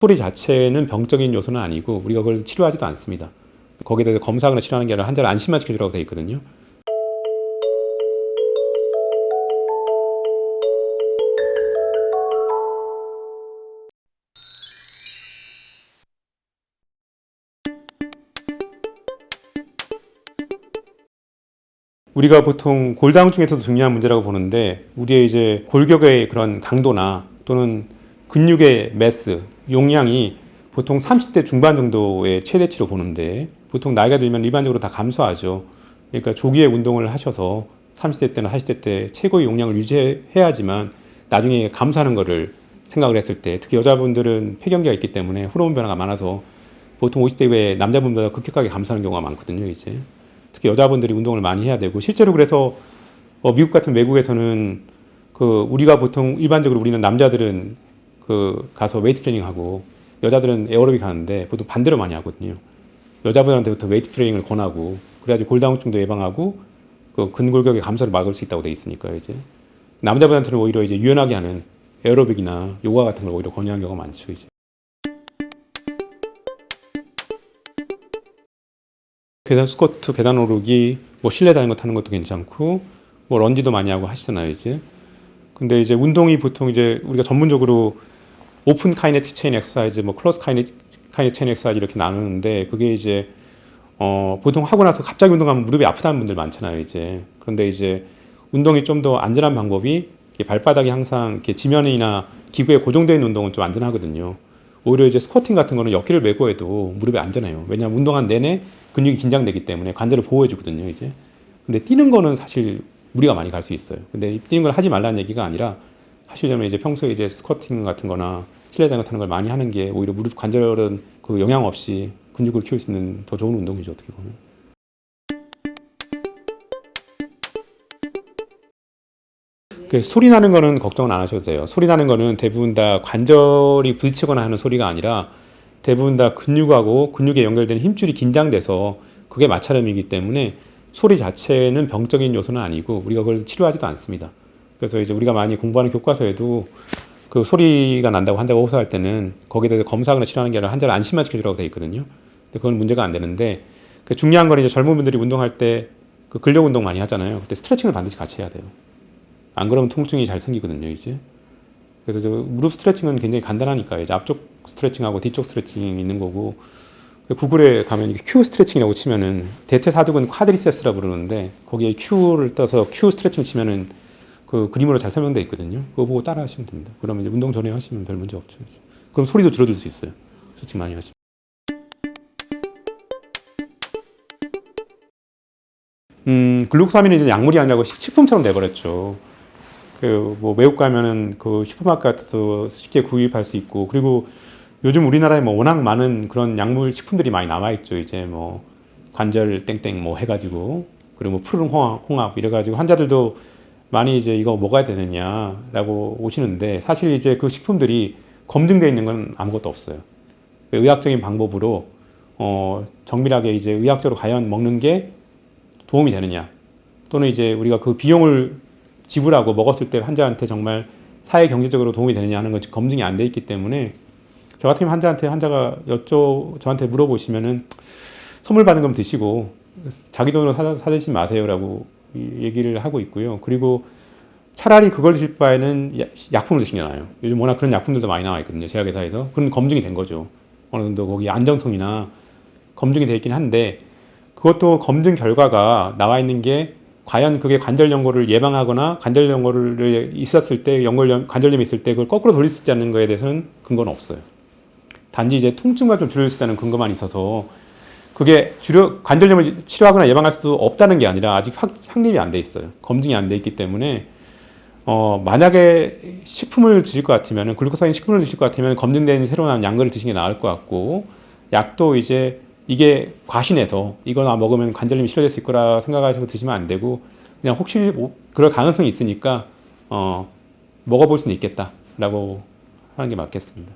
소리 자체는 병적인 요소는 아니고 우리가 그걸 치료하지도 않습니다. 거기에 대해서 검사하거나 치료하는 게 아니라 환자를 안심만 시켜주라고 되어 있거든요. 우리가 보통 골다공증에서도 중요한 문제라고 보는데, 우리의 이제 골격의 그런 강도나 또는 근육의 매스, 용량이 보통 30대 중반 정도의 최대치로 보는데, 보통 나이가 들면 일반적으로 다 감소하죠. 그러니까 조기에 운동을 하셔서 30대 때나 40대 때 최고의 용량을 유지해야지만 나중에 감소하는 거를 생각을 했을 때, 특히 여자분들은 폐경기가 있기 때문에 호르몬 변화가 많아서 보통 50대 이후에 남자분보다 급격하게 감소하는 경우가 많거든요, 이제. 특히 여자분들이 운동을 많이 해야 되고, 실제로 그래서 미국 같은 외국에서는 우리가 보통 일반적으로 우리는 남자들은 가서 웨이트 트레이닝 하고 여자들은 에어로빅 하는데 보통 반대로 많이 하거든요. 여자분한테부터 웨이트 트레이닝을 권하고, 그래야지 골다공증도 예방하고 근골격의 감소를 막을 수 있다고 돼 있으니까요. 이제 남자분한테는 오히려 이제 유연하게 하는 에어로빅이나 요가 같은 걸 오히려 권유하는 경우가 많죠. 이제 계단 스쿼트, 계단 오르기, 뭐 실내 자전거 타는 것도 괜찮고, 뭐 런지도 많이 하고 하시잖아요, 이제. 근데 이제 운동이 보통 이제 우리가 전문적으로 오픈 카이네틱 체인 엑서사이즈, 뭐 클로스 카이네틱 체인 엑서사이즈 이렇게 나누는데, 그게 이제 보통 하고 나서 갑자기 운동하면 무릎이 아프다는 분들 많잖아요, 이제. 그런데 이제 운동이 좀 더 안전한 방법이, 발바닥이 항상 이렇게 지면이나 기구에 고정되어 있는 운동은 좀 안전하거든요. 오히려 이제 스쿼팅 같은 거는 역기를 메고 해도 무릎이 안전해요. 왜냐하면 운동한 내내 근육이 긴장되기 때문에 관절을 보호해 주거든요, 이제. 근데 뛰는 거는 사실 무리가 많이 갈 수 있어요. 근데 뛰는 걸 하지 말라는 얘기가 아니라, 하시려면 이제 평소에 이제 스쿼팅 같은 거나 실내 자전거 타는 걸 많이 하는 게 오히려 무릎 관절은 영향 없이 근육을 키울 수 있는 더 좋은 운동이죠, 어떻게 보면. 소리 나는 거는 걱정은 안 하셔도 돼요. 소리 나는 거는 대부분 다 관절이 부딪히거나 하는 소리가 아니라, 대부분 다 근육하고 근육에 연결된 힘줄이 긴장돼서 그게 마찰음이기 때문에, 소리 자체는 병적인 요소는 아니고 우리가 그걸 치료하지도 않습니다. 그래서 이제 우리가 많이 공부하는 교과서에도 소리가 난다고 환자가 호소할 때는 거기에 대해서 검사하거나 치료하는 게 아니라 환자를 안심만 시켜주라고 되어 있거든요. 근데 그건 문제가 안 되는데, 중요한 건 이제 젊은 분들이 운동할 때 근력 운동 많이 하잖아요. 그때 스트레칭을 반드시 같이 해야 돼요. 안 그러면 통증이 잘 생기거든요, 이제. 그래서 무릎 스트레칭은 굉장히 간단하니까, 이제 앞쪽 스트레칭하고 뒤쪽 스트레칭이 있는 거고, 구글에 가면 Q 스트레칭이라고 치면은, 대퇴사두근 쿼드리셉스라고 부르는데, 거기에 Q를 떠서 Q 스트레칭 치면은 그림으로 잘 설명되어 있거든요. 그거 보고 따라 하시면 됩니다. 그러면 이제 운동 전에 하시면 별 문제 없죠, 이제. 그럼 소리도 줄어들 수 있어요, 스트레칭 많이 하시면. 글루코사민은 이제 약물이 아니라고 식품처럼 돼버렸죠. 뭐 외국 가면은 슈퍼마켓에서 쉽게 구입할 수 있고, 그리고 요즘 우리나라에 뭐 워낙 많은 그런 약물 식품들이 많이 남아 있죠. 이제 뭐 관절 땡땡 뭐 해가지고, 그리고 뭐 푸른 홍합 이래가지고 환자들도 많이 이제 이거 먹어야 되느냐라고 오시는데, 사실 이제 그 식품들이 검증되어 있는 건 아무것도 없어요. 의학적인 방법으로 정밀하게 이제 의학적으로 과연 먹는 게 도움이 되느냐, 또는 이제 우리가 그 비용을 지불하고 먹었을 때 환자한테 정말 사회 경제적으로 도움이 되느냐 하는 건 검증이 안 돼 있기 때문에, 저 같은 환자가 저한테 물어보시면은 선물 받은 건 드시고 자기 돈으로 사드시지 마세요라고 얘기를 하고 있고요. 그리고 차라리 그걸 드실 바에는 약품을 드시는 게 나아요. 요즘 워낙 그런 약품들도 많이 나와 있거든요, 제약회사에서. 그건 검증이 된 거죠. 어느 정도 거기 안정성이나 검증이 되어 있긴 한데, 그것도 검증 결과가 나와 있는 게 과연 그게 관절 연골을 예방하거나 관절 연골을 있었을 때, 관절염이 있을 때 그걸 거꾸로 돌릴 수 있다는 거에 대해서는 근거는 없어요. 단지 이제 통증과 좀 줄일 수 있다는 근거만 있어서, 그게 관절염을 치료하거나 예방할 수 없다는 게 아니라 아직 확립이 안 돼 있어요. 검증이 안 돼 있기 때문에, 만약에 식품을 드실 것 같으면, 글루코사민 식품을 드실 것 같으면 검증된 새로 나온 약물을 드시는 게 나을 것 같고, 약도 이제 이게 과신해서 이거나 먹으면 관절염이 치료될 수 있거라 생각하셔서 드시면 안 되고, 그냥 혹시 그럴 가능성이 있으니까 먹어볼 수는 있겠다라고 하는 게 맞겠습니다.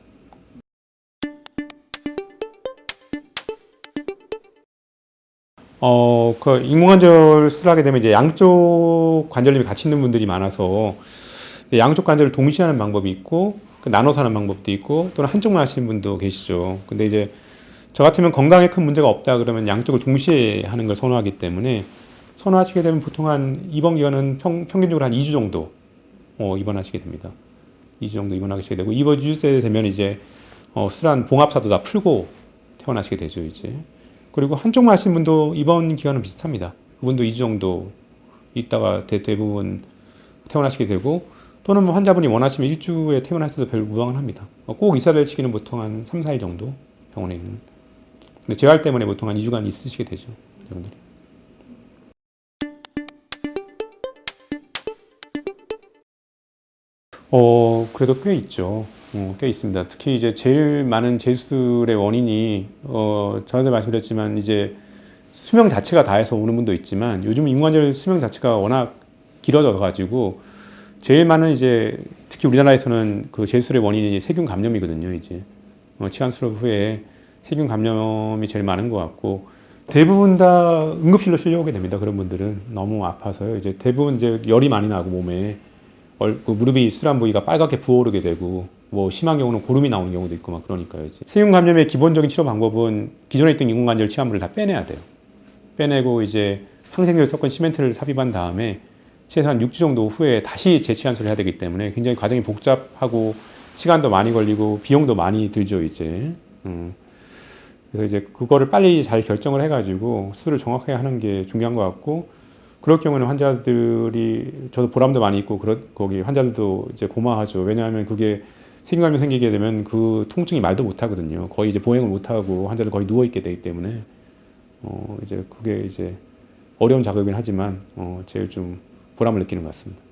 인공관절을 하게 되면 이제 양쪽 관절염이 같이 있는 분들이 많아서, 양쪽 관절을 동시에 하는 방법이 있고, 그 나눠 사는 방법도 있고 또는 한쪽만 하시는 분도 계시죠. 근데 이제 저 같으면 건강에 큰 문제가 없다 그러면 양쪽을 동시에 하는 걸 선호하기 때문에 선호하시게 되면 보통 한 입원 기간은 평균적으로 한 2주 정도 입원하시게 됩니다. 2주 정도 입원하시게 되고 입원 2주째 되면 이제 수술한 봉합사도 다 풀고 퇴원하시게 되죠, 이제. 그리고 한쪽만 하시는 분도 입원 기간은 비슷합니다. 그분도 2주 정도 있다가 대부분 퇴원하시게 되고 또는 뭐 환자분이 원하시면 1주에 퇴원하셔도 별 무방은 합니다. 꼭 있어야 될 시기는 보통 한 3, 4일 정도 병원에 있는. 근데 재활 때문에 보통 한 2주간 있으시게 되죠, 환자분들이. 그래도 꽤 있죠. 꽤 있습니다. 특히 이제 제일 많은 재수술의 원인이, 전에도 말씀드렸지만, 이제 수명 자체가 다해서 오는 분도 있지만, 요즘 인공관절 수명 자체가 워낙 길어져가지고, 제일 많은 이제, 특히 우리나라에서는 그 재수술의 원인이 세균 감염이거든요, 이제. 치안 수술 후에 세균 감염이 제일 많은 것 같고, 대부분 다 응급실로 실려오게 됩니다. 그런 분들은. 너무 아파서요. 이제 대부분 이제 열이 많이 나고 몸에. 그 무릎이 수술한 부위가 빨갛게 부어오르게 되고 뭐 심한 경우는 고름이 나오는 경우도 있고 막 그러니까요. 이제 세균 감염의 기본적인 치료 방법은 기존에 있던 인공관절 치환물을 다 빼내야 돼요. 빼내고 이제 항생제를 섞은 시멘트를 삽입한 다음에 최소한 6주 정도 후에 다시 재치환술을 해야 되기 때문에 굉장히 과정이 복잡하고 시간도 많이 걸리고 비용도 많이 들죠, 이제. 그래서 이제 그거를 빨리 잘 결정을 해가지고 수술을 정확하게 하는 게 중요한 것 같고, 그럴 경우는 환자들이, 저도 보람도 많이 있고, 거기 환자들도 이제 고마워하죠. 왜냐하면 그게 세균감염이 생기게 되면 그 통증이 말도 못 하거든요. 거의 이제 보행을 못 하고 환자들 거의 누워있게 되기 때문에, 이제 그게 이제 어려운 작업이긴 하지만, 제일 좀 보람을 느끼는 것 같습니다.